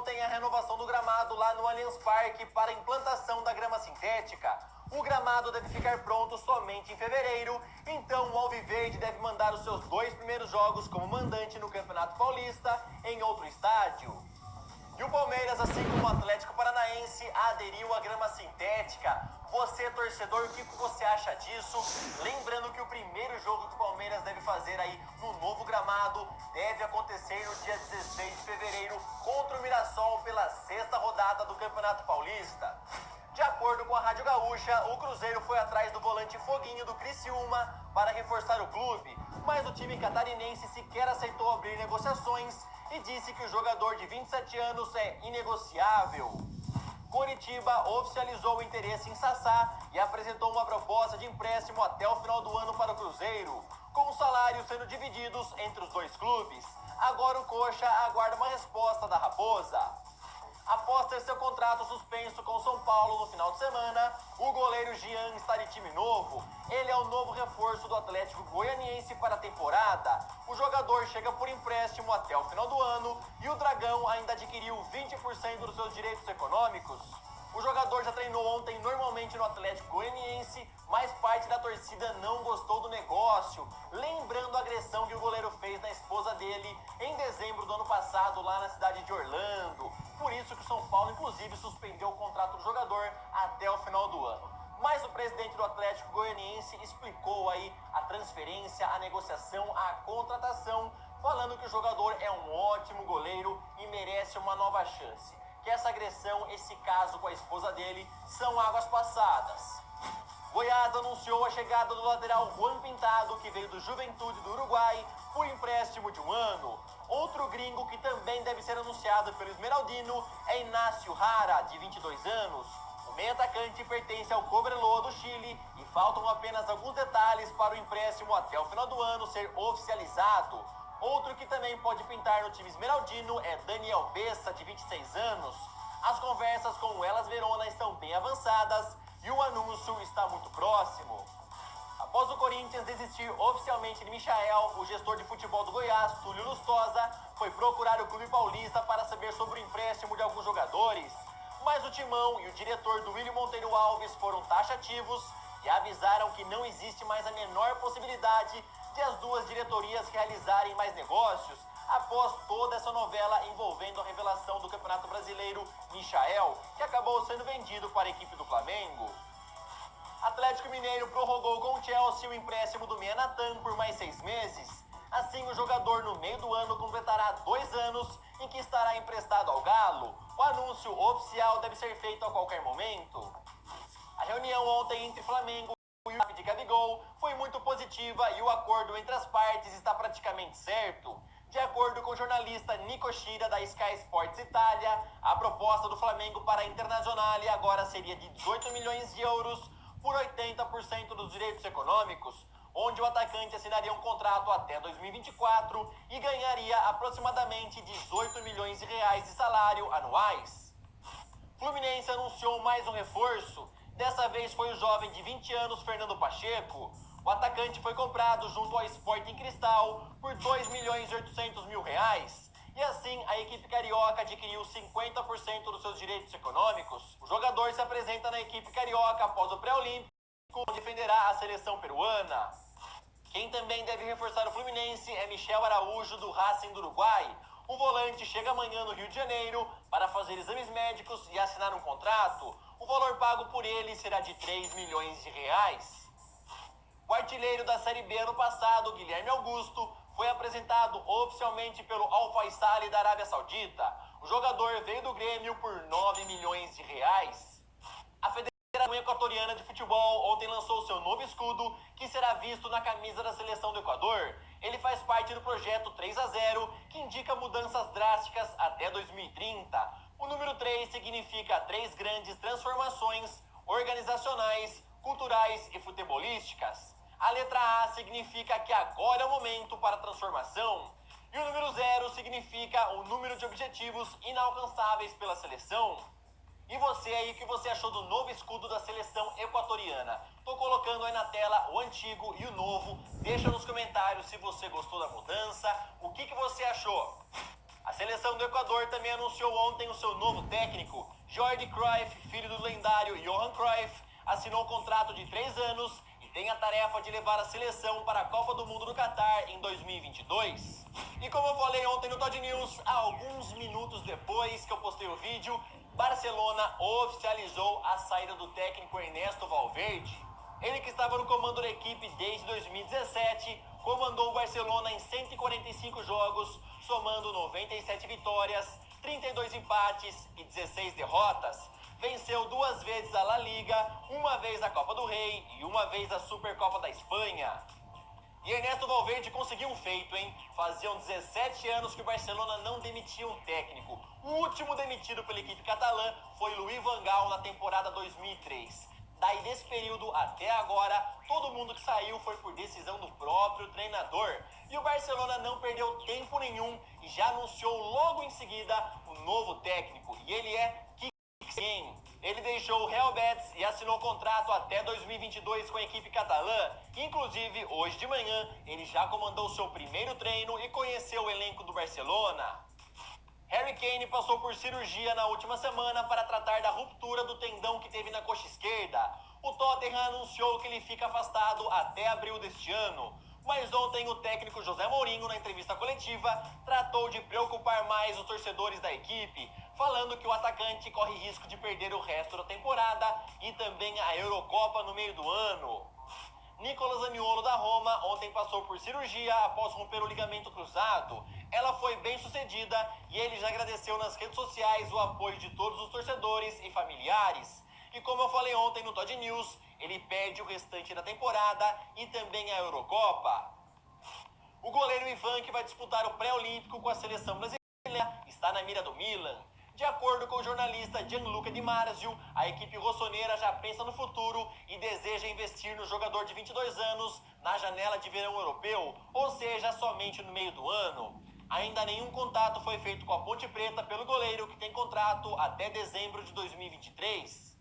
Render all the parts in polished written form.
ontem a renovação do gramado lá no Allianz Parque para a implantação da grama sintética. O gramado deve ficar pronto somente em fevereiro, então o Alviverde deve mandar os seus 2 primeiros jogos como mandante no Campeonato Paulista em outro estádio. E o Palmeiras, assim como o Atlético Paranaense, aderiu à grama sintética. Você, torcedor, o que você acha disso? Lembrando que o primeiro jogo que o Palmeiras deve fazer aí no novo gramado deve acontecer no dia 16 de fevereiro contra o Mirassol pela 6ª rodada do Campeonato Paulista. De acordo com a Rádio Gaúcha, o Cruzeiro foi atrás do volante Foguinho do Criciúma para reforçar o clube, mas o time catarinense sequer aceitou abrir negociações e disse que o jogador de 27 anos é inegociável. Coritiba oficializou o interesse em Sassá e apresentou uma proposta de empréstimo até o final do ano para o Cruzeiro, com os salários sendo divididos entre os dois clubes. Agora o Coxa aguarda uma resposta da Raposa. Após ter seu contrato suspenso com São Paulo no final de semana, o goleiro Jean está de time novo. Ele é o novo reforço do Atlético Goianiense para a temporada. O jogador chega por empréstimo até o final do ano e o Dragão ainda adquiriu 20% dos seus direitos econômicos. O jogador já treinou ontem normalmente no Atlético Goianiense, mas parte da torcida não gostou do negócio, lembrando a agressão que o goleiro fez na esposa dele em dezembro do ano passado lá na cidade de Orlando. Por isso que o São Paulo, inclusive, suspendeu o contrato do jogador até o final do ano. Mas o presidente do Atlético Goianiense explicou aí a transferência, a negociação, a contratação, falando que o jogador é um ótimo goleiro e merece uma nova chance. Que essa agressão, esse caso com a esposa dele, são águas passadas. Goiás anunciou a chegada do lateral Juan Pintado, que veio do Juventude do Uruguai, por empréstimo de 1 ano. Outro gringo que também deve ser anunciado pelo Esmeraldino é Inácio Jara, de 22 anos. O meio-atacante pertence ao Cobreloa do Chile e faltam apenas alguns detalhes para o empréstimo até o final do ano ser oficializado. Outro que também pode pintar no time esmeraldino é Daniel Bessa, de 26 anos. As conversas com o Hellas Verona estão bem avançadas e o anúncio está muito próximo. Após o Corinthians desistir oficialmente de Michael, o gestor de futebol do Goiás, Túlio Lustosa, foi procurar o clube paulista para saber sobre o empréstimo de alguns jogadores. Mas o Timão e o diretor do William Monteiro Alves foram taxativos e avisaram que não existe mais a menor possibilidade de as duas diretorias realizarem mais negócios após toda essa novela envolvendo a revelação do Campeonato Brasileiro Michael, que acabou sendo vendido para a equipe do Flamengo. Atlético Mineiro prorrogou com o Chelsea o empréstimo do meia Natan por mais 6 meses. Assim, o jogador no meio do ano completará 2 anos em que estará emprestado ao Galo. O anúncio oficial deve ser feito a qualquer momento. A reunião ontem entre Flamengo e o de Gabigol foi muito positiva e o acordo entre as partes está praticamente certo. De acordo com o jornalista Nico Schira da Sky Sports Itália, a proposta do Flamengo para a Internazionale agora seria de 18 milhões de euros por 80% dos direitos econômicos, onde o atacante assinaria um contrato até 2024 e ganharia aproximadamente 18 milhões de reais de salário anuais. Fluminense anunciou mais um reforço. Dessa vez foi o jovem de 20 anos Fernando Pacheco. O atacante foi comprado junto ao Sporting Cristal por 2 milhões e 800 mil reais. E assim, a equipe carioca adquiriu 50% dos seus direitos econômicos. O jogador se apresenta na equipe carioca após o pré-olímpico, onde defenderá a seleção peruana. Quem também deve reforçar o Fluminense é Michel Araújo, do Racing do Uruguai. O volante chega amanhã no Rio de Janeiro para fazer exames médicos e assinar um contrato. O valor pago por ele será de 3 milhões de reais. O artilheiro da Série B ano passado, Guilherme Augusto, foi apresentado oficialmente pelo Al Faisaly da Arábia Saudita. O jogador veio do Grêmio por 9 milhões de reais. A Federação Equatoriana de Futebol ontem lançou seu novo escudo, que será visto na camisa da seleção do Equador. Ele faz parte do projeto 3-0, que indica mudanças drásticas até 2030. O número 3 significa 3 grandes transformações organizacionais, culturais e futebolísticas. A letra A significa que agora é o momento para a transformação. E o número 0 significa o número de objetivos inalcançáveis pela seleção. E você aí, o que você achou do novo escudo da seleção equatoriana? Tô colocando aí na tela o antigo e o novo. Deixa nos comentários se você gostou da mudança, o que você achou. A seleção do Equador também anunciou ontem o seu novo técnico. Jordi Cruyff, filho do lendário Johan Cruyff, assinou um contrato de 3 anos e tem a tarefa de levar a seleção para a Copa do Mundo do Catar em 2022. E como eu falei ontem no Todd News, alguns minutos depois que eu postei o vídeo, Barcelona oficializou a saída do técnico Ernesto Valverde. Ele, que estava no comando da equipe desde 2017, comandou o Barcelona em 145 jogos, somando 97 vitórias, 32 empates e 16 derrotas. Venceu 2 vezes a La Liga, 1 vez a Copa do Rei e 1 vez a Supercopa da Espanha. E Ernesto Valverde conseguiu um feito, hein? Faziam 17 anos que o Barcelona não demitia um técnico. O último demitido pela equipe catalã foi Louis van Gaal na temporada 2003. Daí, desse período até agora, todo mundo que saiu foi por decisão do próprio treinador. E o Barcelona não perdeu tempo nenhum e já anunciou logo em seguida o novo técnico. E ele é Quique. Ele deixou o Real Betis e assinou contrato até 2022 com a equipe catalã. Inclusive, hoje de manhã, ele já comandou seu primeiro treino e conheceu o elenco do Barcelona. Harry Kane passou por cirurgia na última semana para tratar da ruptura do tendão que teve na coxa esquerda. O Tottenham anunciou que ele fica afastado até abril deste ano. Mas ontem o técnico José Mourinho, na entrevista coletiva, tratou de preocupar mais os torcedores da equipe, falando que o atacante corre risco de perder o resto da temporada e também a Eurocopa no meio do ano. Nicolas Zaniolo, da Roma, ontem passou por cirurgia após romper o ligamento cruzado. Ela foi bem sucedida e ele já agradeceu nas redes sociais o apoio de todos os torcedores e familiares. E como eu falei ontem no Todd News, ele perde o restante da temporada e também a Eurocopa. O goleiro Ivan, que vai disputar o pré-olímpico com a seleção brasileira, está na mira do Milan. De acordo com o jornalista Gianluca Di Marzio, a equipe rossoneira já pensa no futuro e deseja investir no jogador de 22 anos na janela de verão europeu, ou seja, somente no meio do ano. Ainda nenhum contato foi feito com a Ponte Preta pelo goleiro, que tem contrato até dezembro de 2023.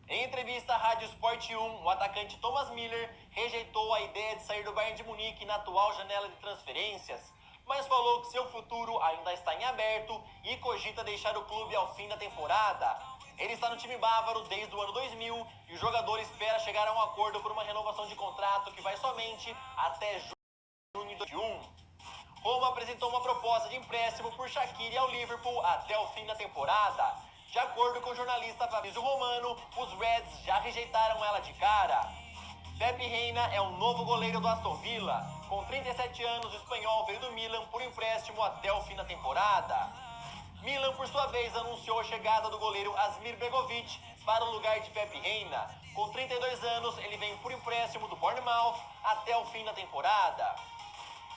Em entrevista à Rádio Sport 1, o atacante Thomas Müller rejeitou a ideia de sair do Bayern de Munique na atual janela de transferências, mas falou que seu futuro ainda está em aberto e cogita deixar o clube ao fim da temporada. Ele está no time bávaro desde o ano 2000 e o jogador espera chegar a um acordo por uma renovação de contrato que vai somente até junho de 2021. Roma apresentou uma proposta de empréstimo por Shaqiri ao Liverpool até o fim da temporada. De acordo com o jornalista Fabrizio Romano, os Reds já rejeitaram ela de cara. Pepe Reina é o novo goleiro do Aston Villa. Com 37 anos, o espanhol veio do Milan por empréstimo até o fim da temporada. Milan, por sua vez, anunciou a chegada do goleiro Asmir Begovic para o lugar de Pepe Reina. Com 32 anos, ele vem por empréstimo do Bournemouth até o fim da temporada.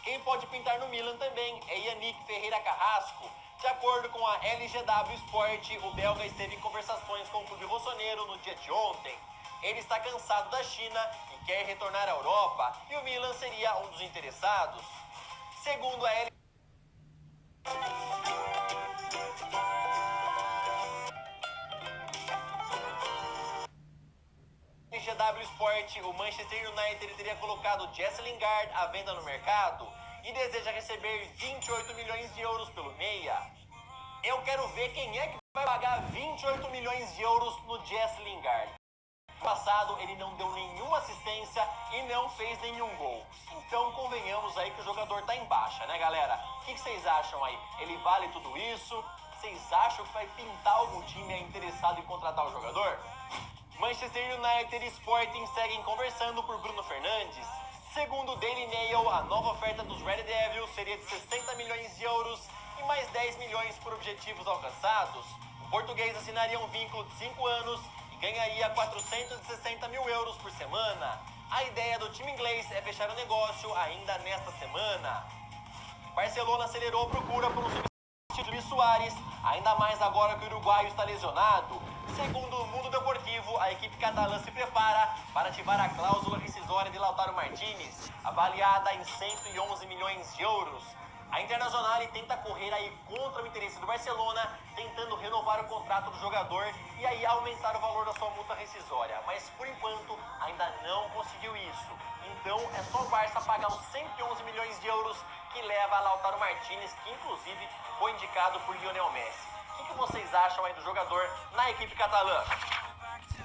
Quem pode pintar no Milan também é Yannick Ferreira Carrasco. De acordo com a LGW Sport, o belga esteve em conversações com o clube rossoneiro no dia de ontem. Ele está cansado da China e quer retornar à Europa, e o Milan seria um dos interessados. Segundo a LGW Sport, o Manchester United teria colocado Jesse Lingard à venda no mercado e deseja receber 28 milhões de euros pelo meia. Eu quero ver quem é que vai pagar 28 milhões de euros no Jesse Lingard. No passado, ele não deu nenhuma assistência e não fez nenhum gol. Então, convenhamos aí que o jogador tá em baixa, né, galera? O que vocês acham aí? Ele vale tudo isso? Vocês acham que vai pintar algum time interessado em contratar o jogador? Manchester United e Sporting seguem conversando por Bruno Fernandes. Segundo o Daily Mail, a nova oferta dos Red Devils seria de 60 milhões de euros e mais 10 milhões por objetivos alcançados. O português assinaria um vínculo de 5 anos e ganharia 460 mil euros por semana. A ideia do time inglês é fechar o negócio ainda nesta semana. Barcelona acelerou a procura por um substituto de Luis Suárez, ainda mais agora que o uruguaio está lesionado. Segundo o Mundo Deportivo, a equipe catalã se prepara para ativar a cláusula rescisória de Lautaro Martínez, avaliada em 111 milhões de euros. A Internazionale tenta correr aí contra o interesse do Barcelona, tentando renovar o contrato do jogador e aí aumentar o valor da sua multa rescisória. Mas por enquanto ainda não conseguiu isso. Então é só o Barça pagar os 111 milhões de euros Juventus, que leva a Lautaro Martinez, que inclusive foi indicado por Lionel Messi. O que vocês acham aí do jogador na equipe catalã?